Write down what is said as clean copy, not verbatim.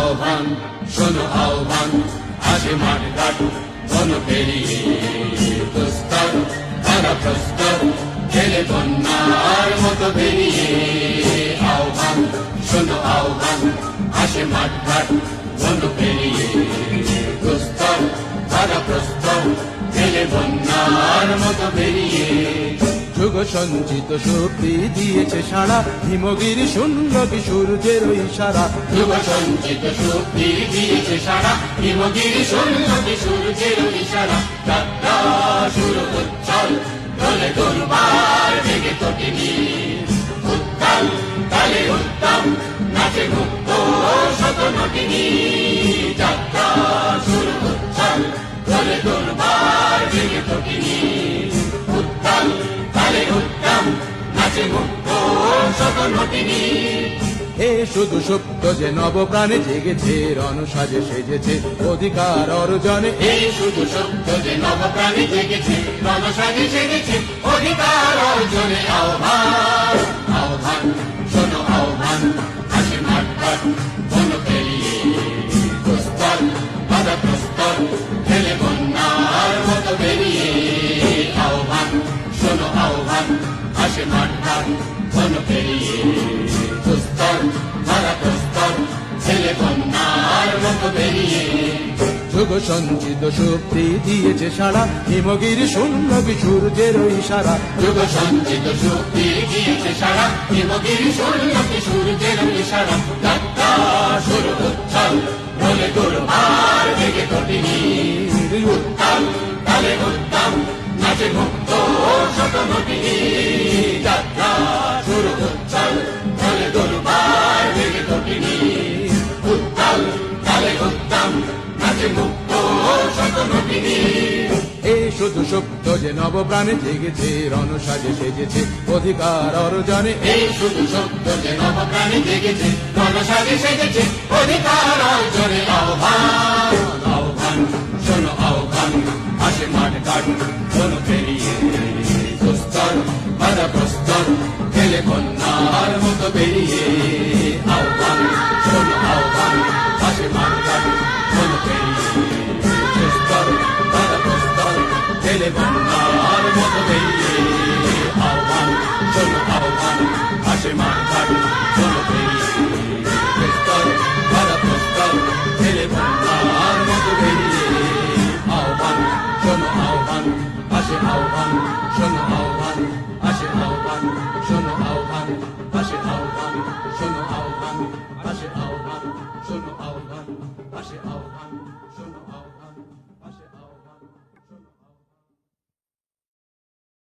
আহ্বান শোনো আহ্বান আসে মাঠ ঘাট বন পেরিয়ে প্রস্তর তারা প্রস্তর খেলে বন্যার মতো বেরিয়ে আহ্বান শোনো আহ্বান আসে মাঠ ঘাট বন পেরিয়ে প্রস্তর তারা প্রস্তর খেলে বন্যার মতো বেরিয়ে যুগ সঞ্চিত শক্তি দিয়েছে সারা হিমগিরি শূন্য সূর্যের ইশারা যুগ সঞ্চিত শক্তি দিয়েছে সারা হিমগিরি শূন্য সূর্যের ইশারা যাত্রা শুরু উচ্ছল দলে দুর্বার ভেঙে তোটেনি উত্তাল তালে উত্তম নাচে মুক্ত শত নটিনী যাত্রা শুরু উচ্ছল দলে দুর্বার ভেঙে তোটেনি উত্তাল তালে উত্তম নাচে মুক্ত শত নটিনী এ শুধু সত্য যে নবপ্রাণে জেগেছে রণসাজে সেজেছে অধিকার অর্জনে এই শুধু সত্য যে নবপ্রাণী জেগেছে রণসাজে সেজেছে অধিকার অর্জনে আহ্বান আহ্বান শোনো আহ্বান আসে মাঠ ঘাট বন পেরিয়ে প্রস্তর বাধা প্রস্তর খেলে বন্যার মতো বেরিয়ে আহ্বান শোনো আহ্বান আসে মাঠ ঘাট বন পেরিয়ে প্রস্তর বাধা প্রস্তর খেলে বন্যার মতো বেরিয়ে যুগ সঞ্চিত শক্তি দিয়েছে সারা হিমগিরি শূন্য সূর্যের ইশারা যুগ সঞ্চিত শক্তি দিয়েছে সারা হিমগিরি শূন্য সূর্যের ইশারা যাত্রা শুরু উচ্ছল বলে দুর্বার ভেঙে তোটেনি উত্তাল তালে উত্তম নাচে মুক্ত শত নটিনী যাত্রা শুরু উচ্ছল বলে দুর্বার ভেঙে তোটেনি উত্তাল তালে উত্তম নাচে মুক্ত শত নটিনী এই শুধু সত্য যে নবপ্রাণে জেগেছে রণসাজে সেজেছে অধিকার অর্জনে এই শুধু সত্য যে নবপ্রাণী জেগেছে রণসাজে সেজেছে অধিকার অর্জনে আহ্বান আহ্বান শোনো আহ্বান আসে মাঠ ঘাট বন পেরিয়ে প্রস্তর বাধা প্রস্তর খেলে বন্যার মতো বেরিয়ে আহ্বান শোনো আহ্বান আসে মাঠ ঘাট বন পেরিয়ে প্রস্তর বাধা প্রস্তর খেলে বন্যার মতো বেরিয়ে আহ্বান শোনো আহ্বান আসে মাঠ ঘাট বন পেরিয়ে প্রস্তর বাধা প্রস্তর খেলে বন্যার মতো বেরিয়ে আহ্বান শোনো আহ্বান আসে আহ্বান শোনো আহ্বান আসে আহ্বান শোনো আহ্বান আসে আহ্বান শোনো আহ্বান আসে আহ্বান শোনো